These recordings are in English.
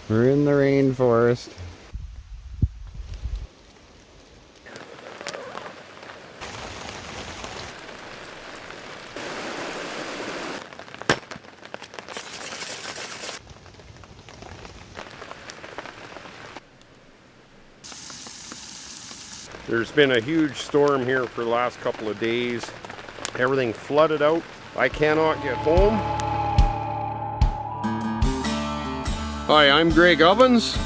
We're in the rainforest. There's been a huge storm here for the last couple of days. Everything flooded out. I cannot get home. Hi, I'm Greg Ovens,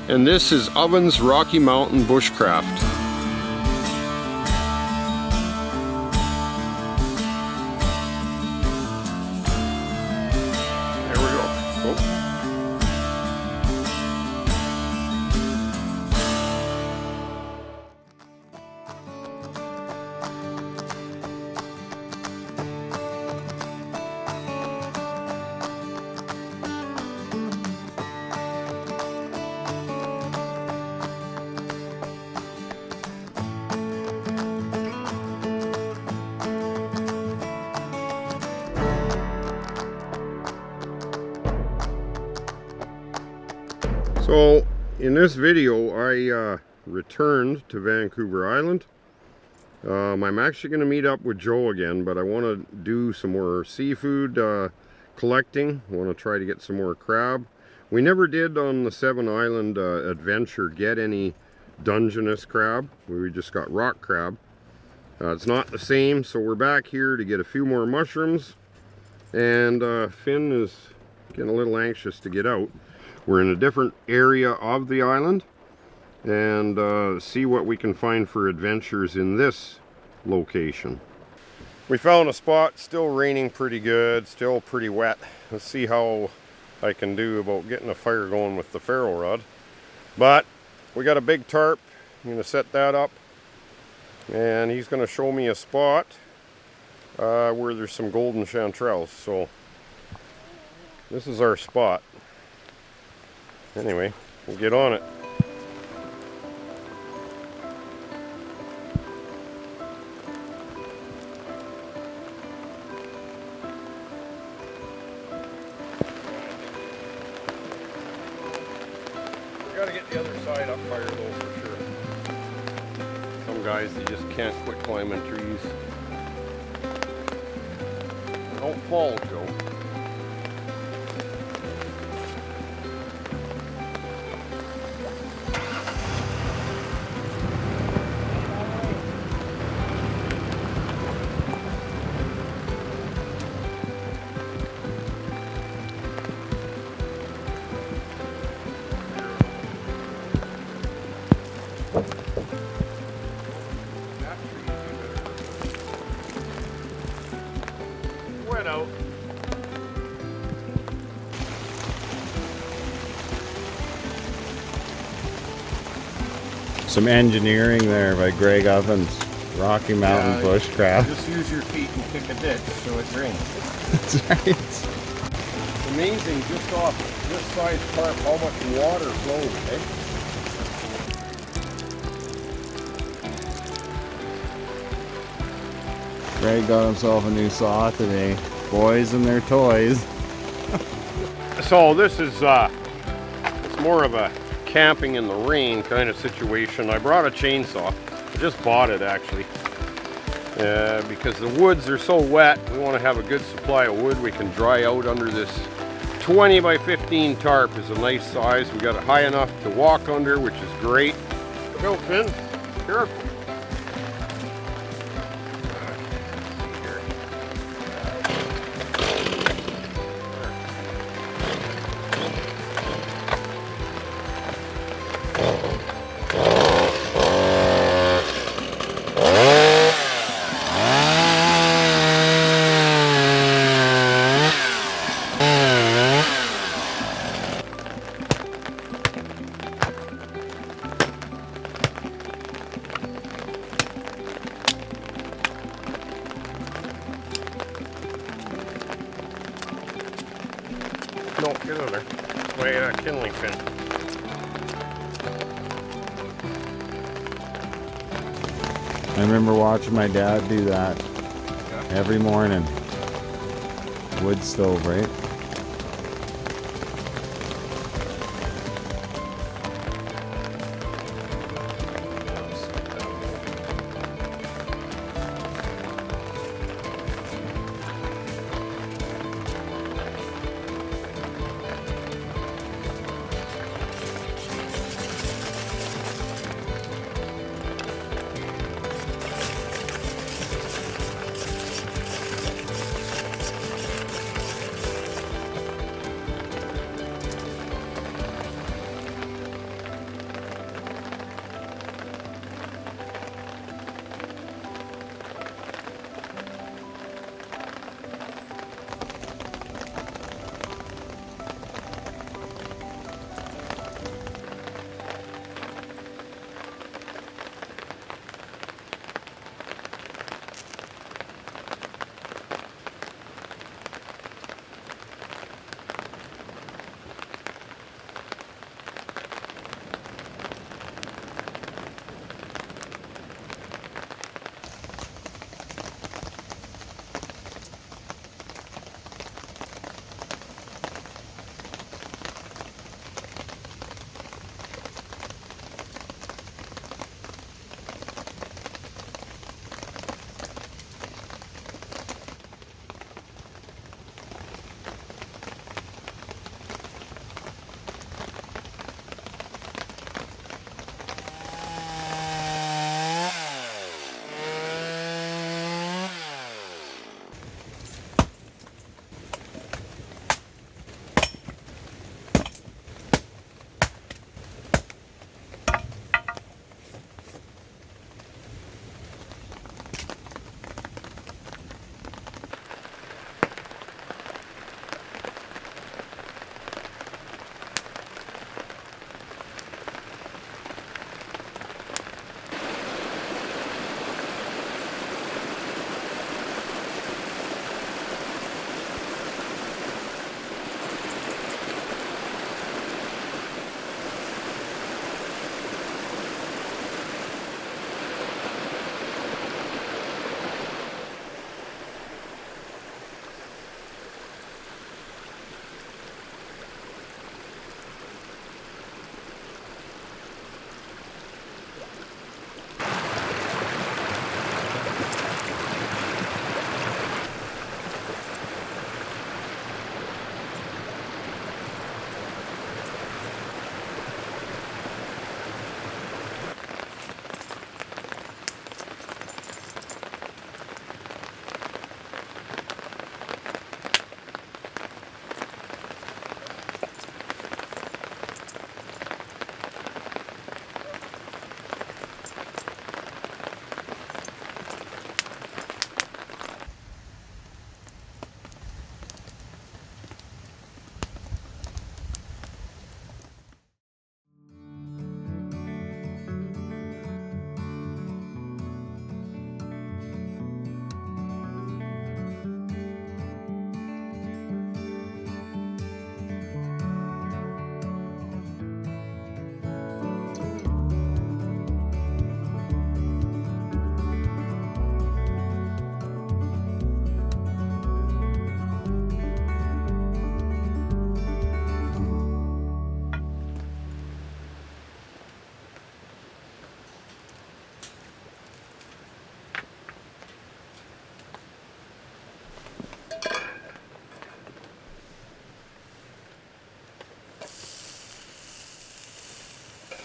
and this is Ovens Rocky Mountain Bushcraft. There we go. Oh. So in this video I returned to Vancouver Island. I'm actually going to meet up with Joe again, but I want to do some more seafood collecting. I want to try to get some more crab. We never did on the 7 Island adventure get any Dungeness crab. We just got rock crab. It's not the same, so we're back here to get a few more mushrooms. And Finn is getting a little anxious to get out. We're in a different area of the island and see what we can find for adventures in this location. We found a spot, still raining pretty good, still pretty wet. Let's see how I can do about getting a fire going with the ferro rod. But we got a big tarp. I'm going to set that up and he's going to show me a spot where there's some golden chanterelles. So this is our spot. Anyway, we'll get on it. We gotta get the other side up higher though for sure. Some guys, they just can't quit climbing trees. Don't fall, Joe. Out. Some engineering there by Greg Ovens, Rocky Mountain Bushcraft. Just use your feet and kick a ditch so it drains. That's right. Amazing just off this size tarp how much water flows, eh? Greg got himself a new saw today. Boys and their toys. So this is it's more of a camping in the rain kind of situation. I brought a chainsaw. I just bought it actually because the woods are so wet. We want to have a good supply of wood we can dry out under. This 20 by 15 tarp is a nice size. We got it high enough to walk under, which is great. Look out, Finn. Careful. No, get over there. Way kindling pin. I remember watching my dad do that every morning. Wood stove, right?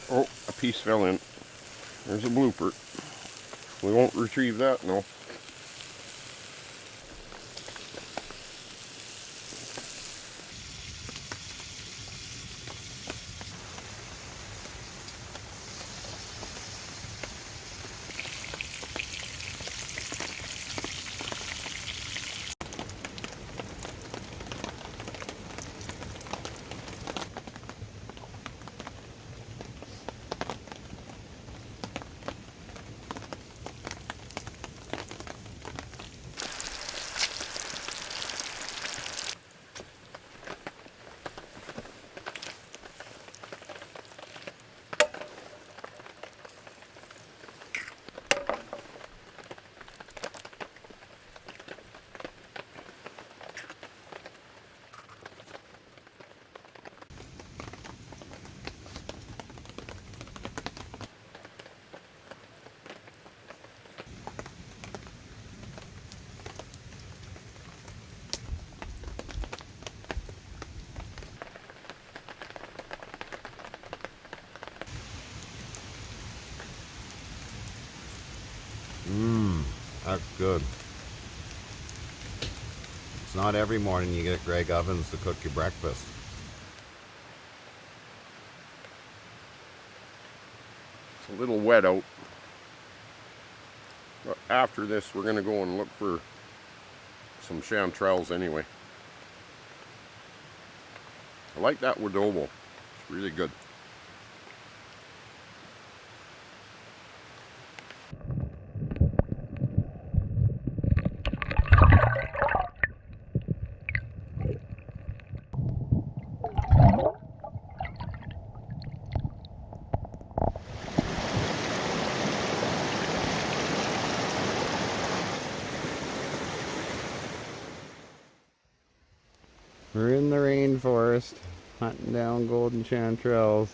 Oh, a piece fell in. There's a blooper. We won't retrieve that, no. That's good. It's not every morning you get Greg Ovens to cook your breakfast. It's a little wet out. But after this, we're going to go and look for some chanterelles anyway. I like that adobo. It's really good. We're in the rainforest, hunting down golden chanterelles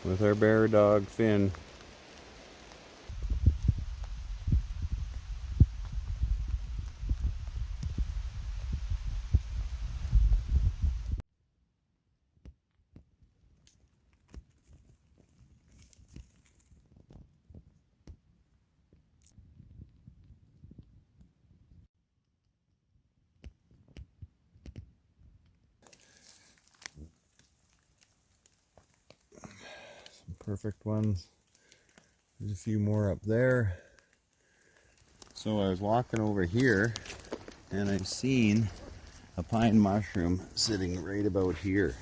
with our bear dog Finn. Perfect ones. There's a few more up there. So I was walking over here and I seen a pine mushroom sitting right about here.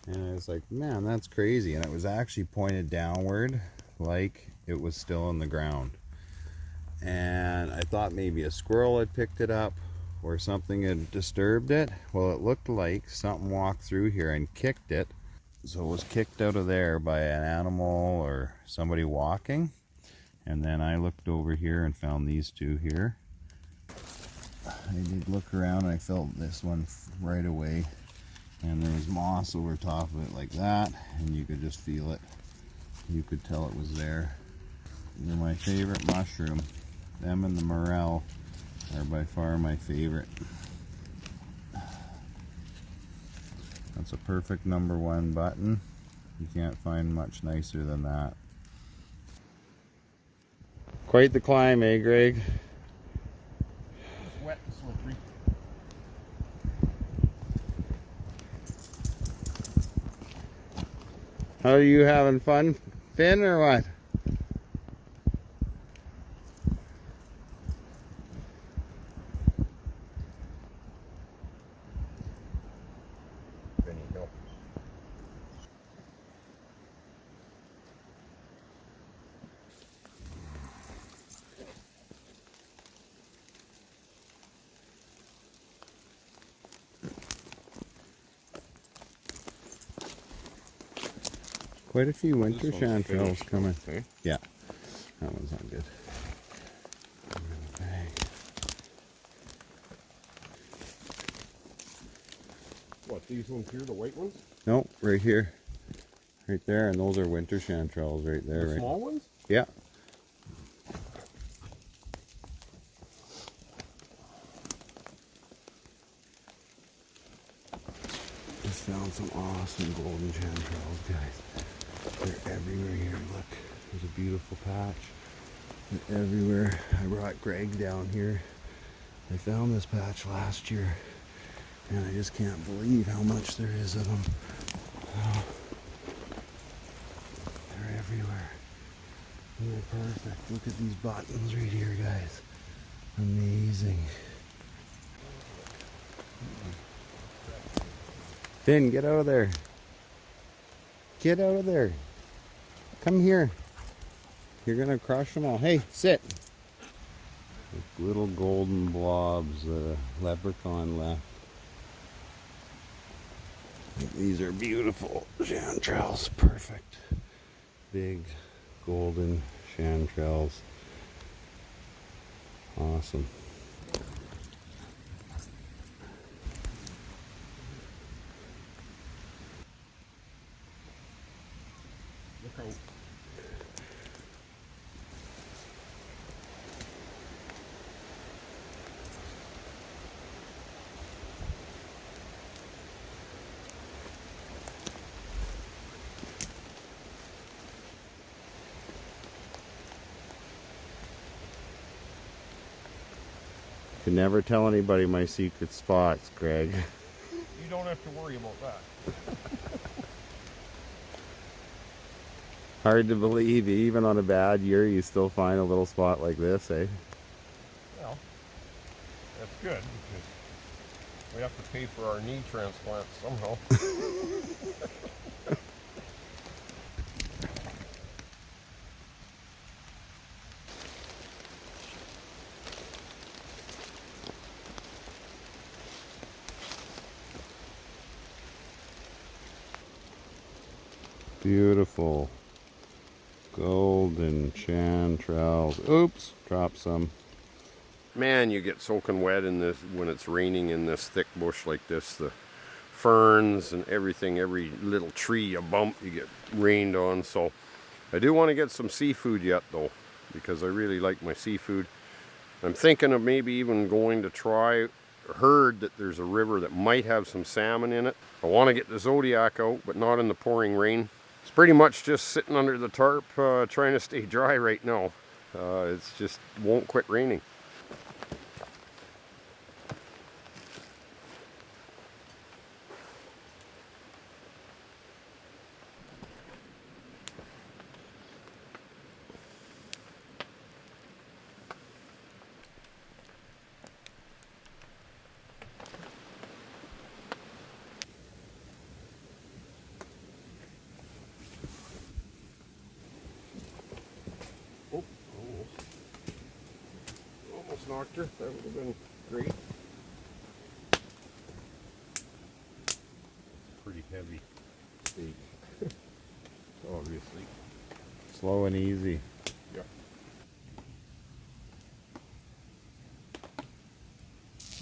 And I was like, man, that's crazy. And it was actually pointed downward like it was still in the ground. And I thought maybe a squirrel had picked it up or something had disturbed it. Well, it looked like something walked through here and kicked it. So it was kicked out of there by an animal or somebody walking. And then I looked over here and found these two here. I did look around and I felt this one right away. And there was moss over top of it like that. And you could just feel it. You could tell it was there. They're my favorite mushroom. Them and the morel are by far my favorite. That's a perfect #1 button. You can't find much nicer than that. Quite the climb, eh, Greg? It's wet and slippery. How are you having fun, Finn, or what? There you go. Quite a few winter This one's chanterelles finished, coming. okay. Yeah, that one's not good. What, these ones here, the white ones? Nope, right here. Right there, and those are winter chanterelles right there. The right? small ones? Yeah. Just found found some awesome golden chanterelles, guys. They're everywhere here. Look, there's a beautiful patch. They're everywhere. I brought Greg down here. I found this patch last year, and I just can't believe how much there is of them. Oh, they're everywhere. They're perfect. Look at these buttons right here, guys. Amazing. Finn, get out of there. Get out of there. Come here. You're gonna crush them all. Hey, sit. Little golden blobs, leprechaun left. These are beautiful chanterelles. Perfect. Big golden chanterelles. Awesome. Look out. Could never tell anybody my secret spots, Greg. You don't have to worry about that. Hard to believe, even on a bad year, you still find a little spot like this, eh? Well, that's good because we have to pay for our knee transplants somehow. Beautiful golden chanterelles. Oops, dropped some. Man, you get soaking wet in this when it's raining in this thick bush like this. The ferns and everything, every little tree you bump, you get rained on. So I do want to get some seafood yet though, because I really like my seafood. I'm thinking of maybe even going to try. Heard that there's a river that might have some salmon in it. I want to get the Zodiac out, but not in the pouring rain. It's pretty much just sitting under the tarp trying to stay dry right now. It's just won't quit raining. Oh, almost knocked her. That would have been great. Pretty heavy steak, obviously. Slow and easy. Yeah.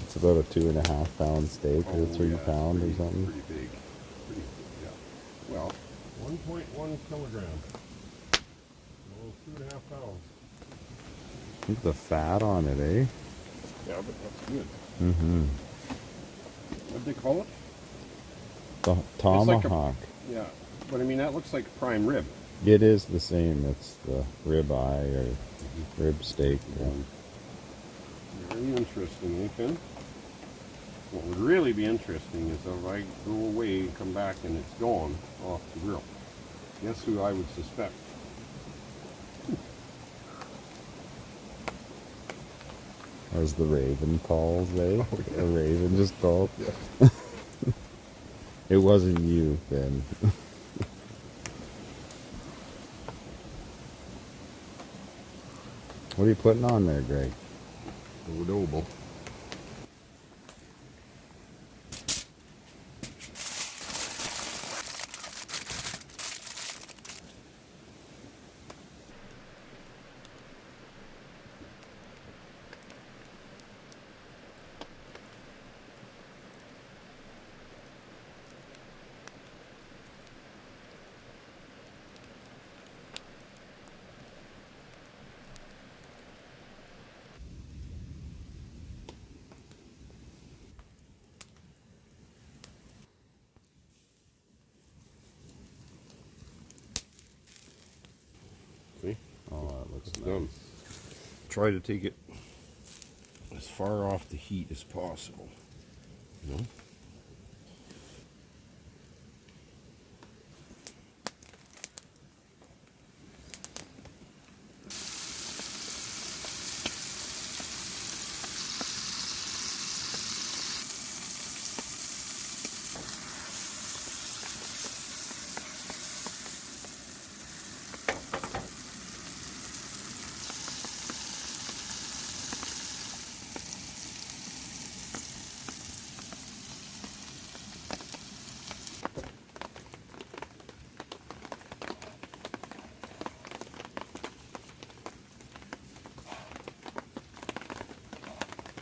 It's about a 2.5 pound steak, or 3 pound or something. Pretty big. Pretty big, yeah. Well, 1.1 kilogram. Well, 2.5 pounds. Look at the fat on it, eh? Yeah, but that's good. Mm-hmm. What'd they call it? The tomahawk. Yeah, but I mean, that looks like prime rib. It is the same. It's the rib eye or rib steak. Yeah. Very interesting, eh, Finn? What would really be interesting is if I go away and come back and it's gone off the grill. Guess who I would suspect? As the raven calls, eh? Oh, yeah. The raven just called. Yeah. It wasn't you, then. What are you putting on there, Greg? Adobo. Oh, that looks It's nice. done. Try to take it as far off the heat as possible. You know?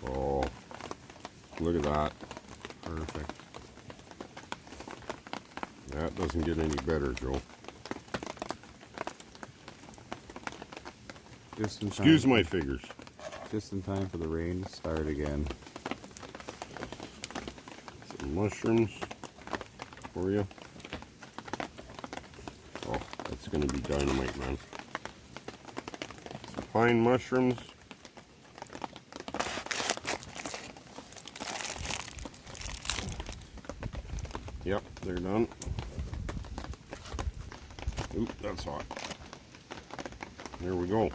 Oh, look at that. Perfect. That doesn't get any better, Joe. Just in time. Excuse my figures. Just in time for the rain to start again. Some mushrooms for you. Oh, that's going to be dynamite, man. Some pine mushrooms. Yep, they're done. Oop, that's hot. There we go.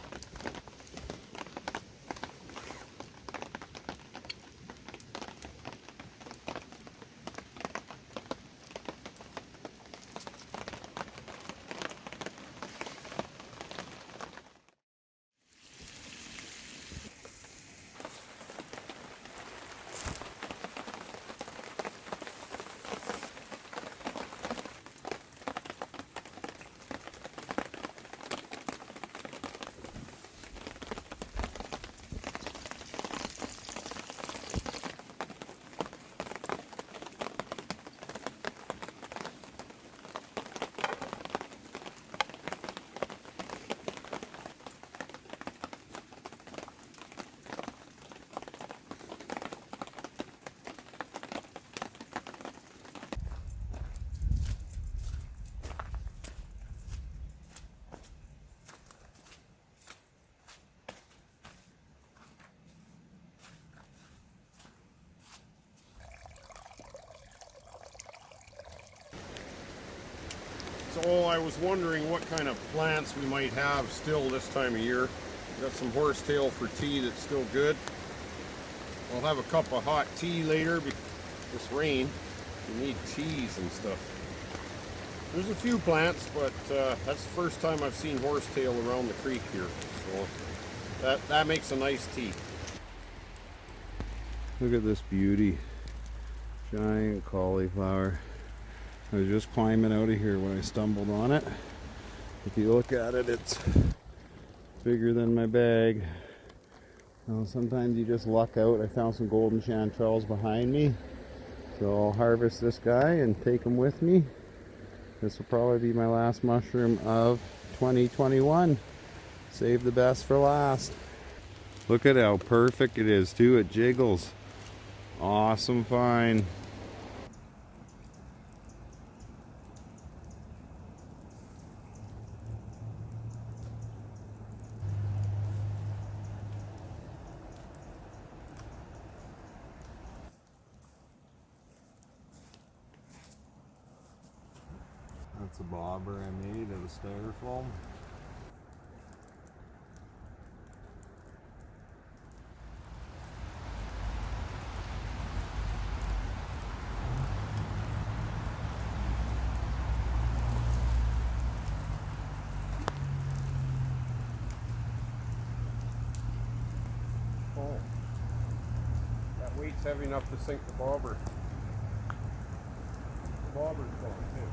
So I was wondering what kind of plants we might have still this time of year. Got some horsetail for tea that's still good. I'll have a cup of hot tea later because this rain, you need teas and stuff. There's a few plants, but that's the first time I've seen horsetail around the creek here. So that makes a nice tea. Look at this beauty. Giant cauliflower. I was just climbing out of here when I stumbled on it. If you look at it, it's bigger than my bag. Well, sometimes you just luck out. I found some golden chanterelles behind me. So I'll harvest this guy and take him with me. This will probably be my last mushroom of 2021. Save the best for last. Look at how perfect it is too. It jiggles. Awesome find. That's a bobber I made out of styrofoam. Oh, that weight's heavy enough to sink the bobber. The bobber's gone too.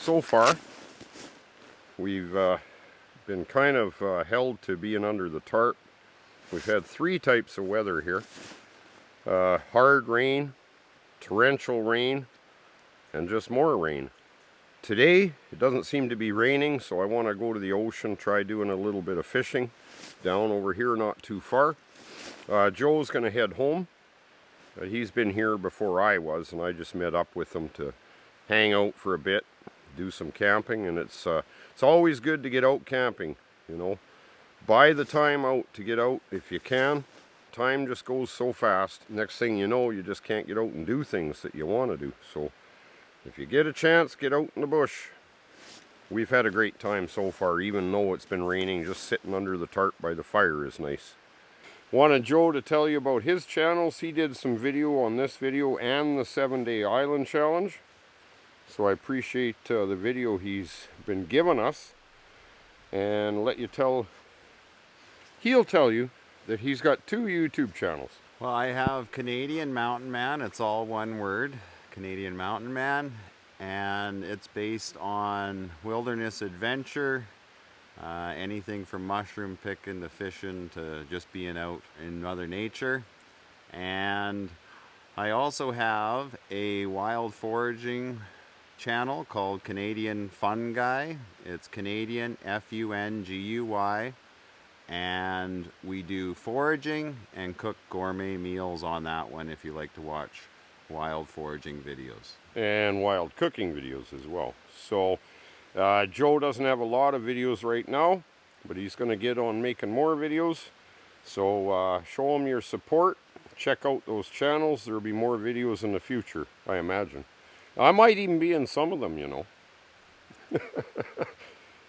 So far we've been kind of held to being under the tarp. We've had 3 types of weather here. Hard rain, torrential rain, and just more rain. Today, it doesn't seem to be raining, so I want to go to the ocean, try doing a little bit of fishing down over here, not too far. Joe's going to head home. He's been here before I was, and I just met up with him to hang out for a bit, do some camping, and it's always good to get out camping, you know. Buy the time out to get out if you can. Time just goes so fast. Next thing you know, you just can't get out and do things that you want to do. So if you get a chance, get out in the bush. We've had a great time so far, even though it's been raining. Just sitting under the tarp by the fire is nice. Wanted Joe to tell you about his channels. He did some video on this video and the 7-day island challenge. So I appreciate the video he's been giving us. And he'll tell you that he's got 2 YouTube channels. Well, I have Canadian Mountain Man. It's all one word, Canadian Mountain Man. And it's based on wilderness adventure. Anything from mushroom picking to fishing to just being out in Mother Nature. And I also have a wild foraging channel called Canadian Fun Guy. It's Canadian F-U-N-G-U-Y. And we do foraging and cook gourmet meals on that one if you like to watch wild foraging videos. And wild cooking videos as well. So Joe doesn't have a lot of videos right now, but he's going to get on making more videos. So show him your support. Check out those channels. There will be more videos in the future, I imagine. I might even be in some of them, you know.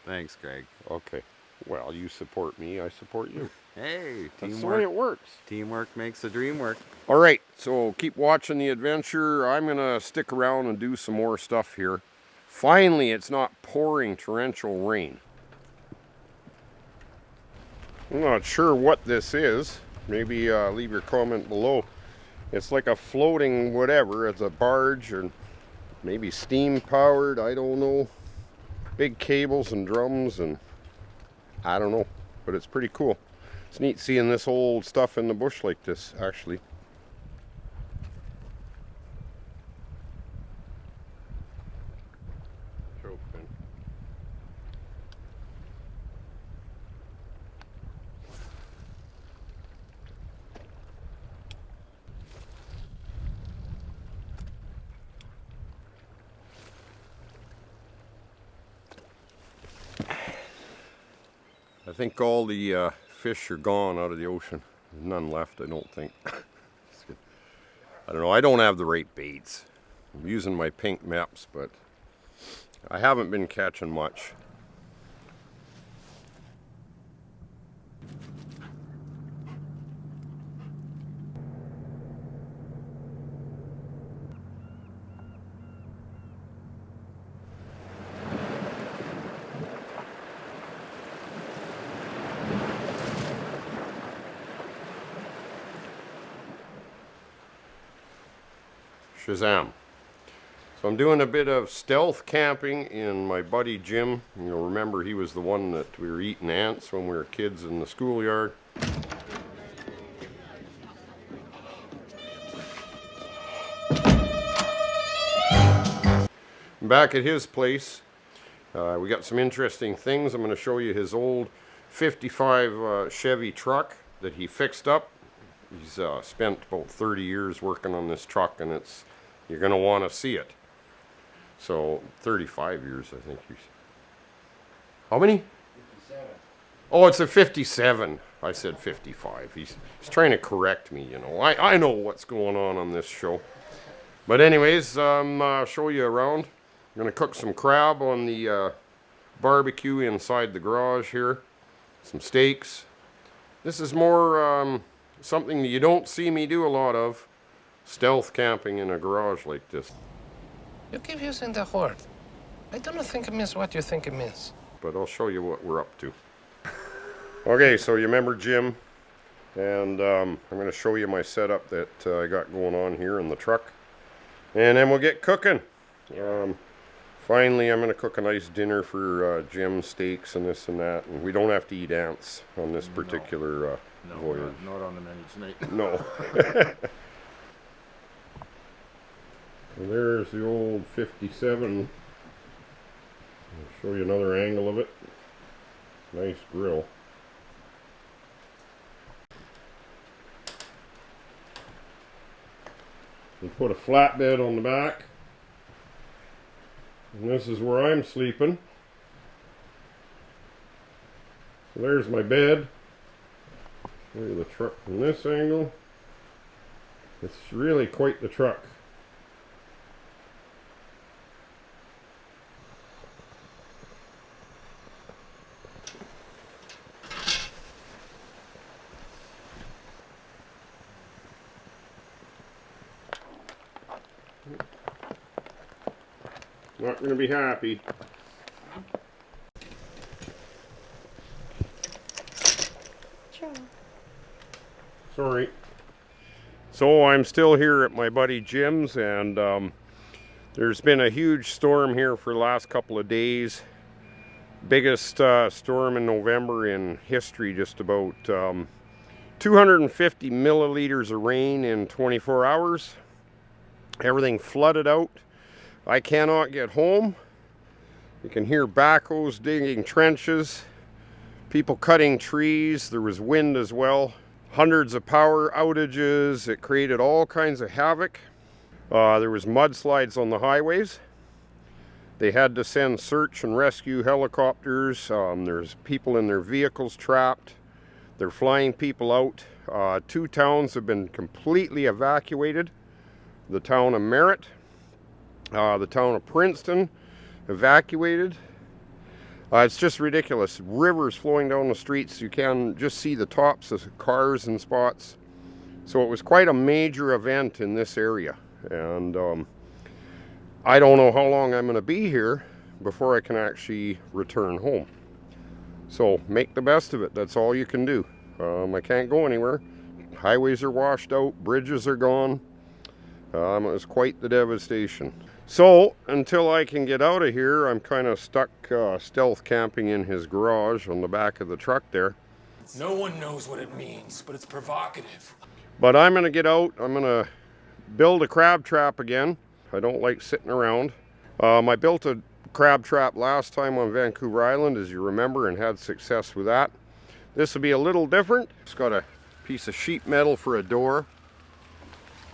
Thanks, Greg. Okay. Well, you support me, I support you. Hey, teamwork. That's the way it works. Teamwork makes the dream work. All right, so keep watching the adventure. I'm going to stick around and do some more stuff here. Finally, it's not pouring torrential rain. I'm not sure what this is. Maybe leave your comment below. It's like a floating whatever. It's a barge or maybe steam powered. I don't know. Big cables and drums and I don't know. But it's pretty cool. It's neat seeing this old stuff in the bush like this, actually. I think all the fish are gone out of the ocean. There's none left, I don't think. I don't know, I don't have the right baits. I'm using my pink maps, but I haven't been catching much. Shazam. So I'm doing a bit of stealth camping in my buddy Jim. You'll remember he was the one that we were eating ants when we were kids in the schoolyard. Back at his place, we got some interesting things. I'm going to show you his old 55 Chevy truck that he fixed up. He's spent about 30 years working on this truck, and you're going to want to see it. So 35 years, I think. How many? 57. Oh, it's a 57. I said 55. He's trying to correct me, you know. I know what's going on this show. But anyways, I'll show you around. I'm going to cook some crab on the barbecue inside the garage here. Some steaks. This is more something that you don't see me do a lot of. Stealth camping in a garage like this. You keep using the word. I don't think it means what you think it means. But I'll show you what we're up to. Okay, so you remember Jim, and I'm going to show you my setup that I got going on here in the truck. And then we'll get cooking. Finally, I'm going to cook a nice dinner for Jim, steaks and this and that. And we don't have to eat ants on this particular voyage. Not on the menu tonight. No. And there's the old 57. I'll show you another angle of it. Nice grill. We put a flatbed on the back. And this is where I'm sleeping. So there's my bed. Show you the truck from this angle. It's really quite the truck. Not going to be happy. Sure. Sorry. So I'm still here at my buddy Jim's, and there's been a huge storm here for the last couple of days. Biggest storm in November in history, just about 250 milliliters of rain in 24 hours. Everything flooded out. I cannot get home. You can hear backhoes digging trenches, people cutting trees. There was wind as well. Hundreds of power outages. It created all kinds of havoc. There was mudslides on the highways. They had to send search and rescue helicopters. There's people in their vehicles trapped. They're flying people out. 2 towns have been completely evacuated. The town of Merritt. The town of Princeton evacuated. It's just ridiculous. Rivers flowing down the streets. You can just see the tops of cars in spots. So it was quite a major event in this area. And I don't know how long I'm going to be here before I can actually return home. So make the best of it. That's all you can do. I can't go anywhere. Highways are washed out. Bridges are gone. It was quite the devastation. So, until I can get out of here, I'm kind of stuck stealth camping in his garage on the back of the truck there. No one knows what it means, but it's provocative. But I'm going to get out. I'm going to build a crab trap again. I don't like sitting around. I built a crab trap last time on Vancouver Island, as you remember, and had success with that. This will be a little different. It's got a piece of sheet metal for a door.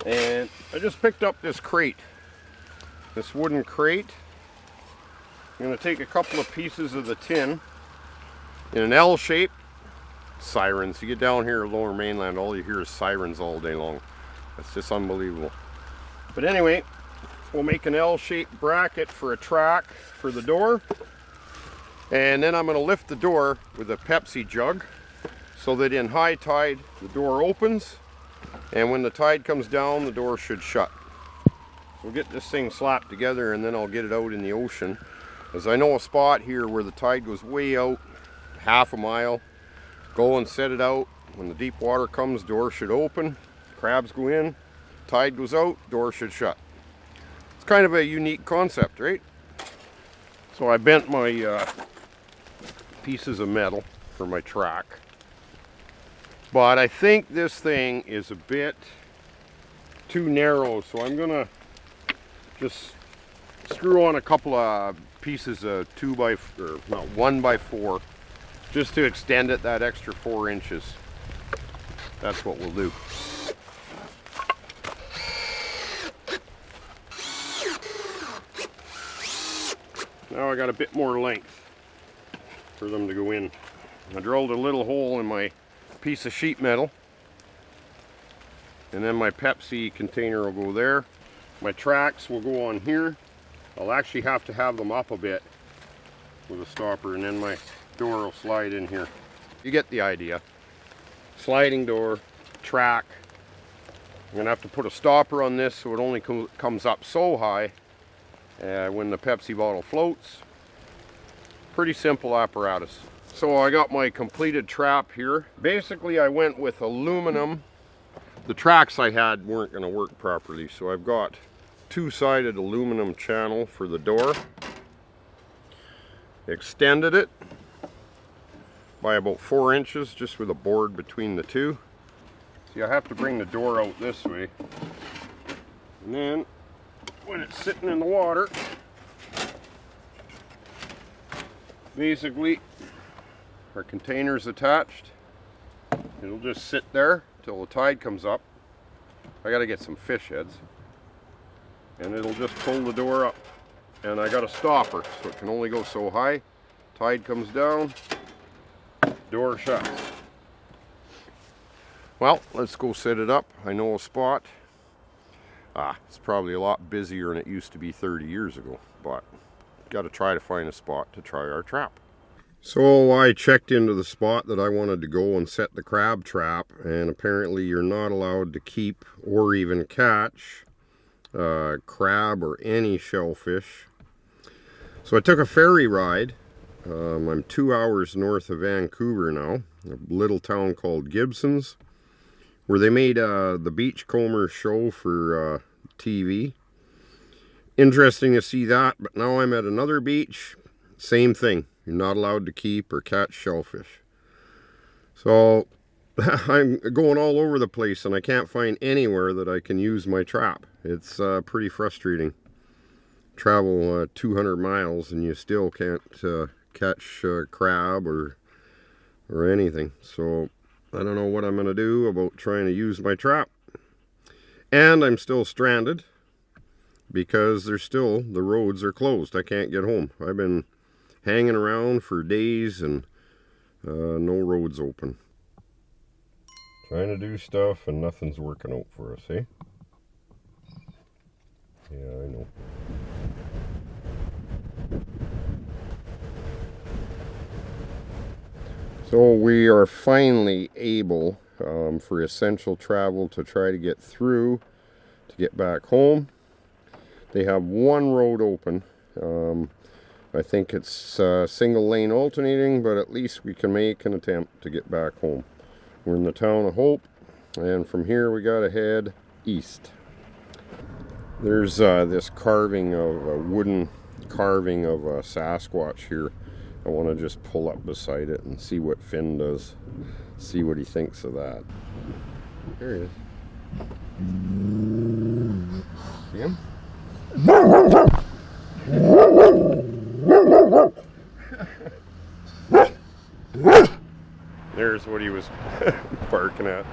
And I just picked up this crate. This wooden crate. I'm going to take a couple of pieces of the tin in an L shape. Sirens. You get down here at Lower Mainland, all you hear is sirens all day long. That's just unbelievable. But anyway, we'll make an L-shaped bracket for a track for the door. And then I'm going to lift the door with a Pepsi jug so that in high tide the door opens, and when the tide comes down the door should shut. We'll get this thing slapped together and then I'll get it out in the ocean. As I know a spot here where the tide goes way out, half a mile. Go and set it out. When the deep water comes, door should open, crabs go in, tide goes out, door should shut. It's kind of a unique concept, right? So I bent my pieces of metal for my track. But I think this thing is a bit too narrow, so I'm gonna just screw on a couple of pieces of 1x4 just to extend it that extra 4 inches. That's what we'll do. Now I got a bit more length for them to go in. I drilled a little hole in my piece of sheet metal, and then my Pepsi container will go there. My tracks will go on here. I'll actually have to have them up a bit with a stopper, and then my door will slide in here. You get the idea. Sliding door, track. I'm gonna have to put a stopper on this so it only comes up so high when the Pepsi bottle floats. Pretty simple apparatus. So I got my completed trap here. Basically I went with aluminum. The tracks I had weren't going to work properly, so I've got 2-sided aluminum channel for the door. extended it by about 4 inches, just with a board between the two. See, I have to bring the door out this way, and then when it's sitting in the water, basically our container's attached. It'll just sit there till the tide comes up. I gotta get some fish heads, and it'll just pull the door up, and I got a stopper so it can only go so high. Tide comes down, door shuts. Well, let's go set it up. I know a spot. It's probably a lot busier than it used to be 30 years ago, but got to try to find a spot to try our trap. So I checked into the spot that I wanted to go and set the crab trap, and apparently you're not allowed to keep or even catch crab or any shellfish. So I took a ferry ride. I'm 2 hours north of Vancouver now, a little town called Gibson's, where they made the Beachcomber show for TV. Interesting to see that, but now I'm at another beach. Same thing. You're not allowed to keep or catch shellfish. So I'm going all over the place, and I can't find anywhere that I can use my trap. It's pretty frustrating. Travel 200 miles and you still can't catch crab or anything. So I don't know what I'm going to do about trying to use my trap. And I'm still stranded because the roads are closed. I can't get home. I've been hanging around for days and no roads open. Trying to do stuff and nothing's working out for us, eh? Yeah, I know. So we are finally able, for essential travel, to try to get through, to get back home. They have one road open. I think it's single lane alternating, but at least we can make an attempt to get back home. We're in the town of Hope, and from here we gotta head east. There's this carving of a wooden carving of a Sasquatch here. I want to just pull up beside it and see what Finn does. See what he thinks of that. There he is. See him? There's what he was barking at.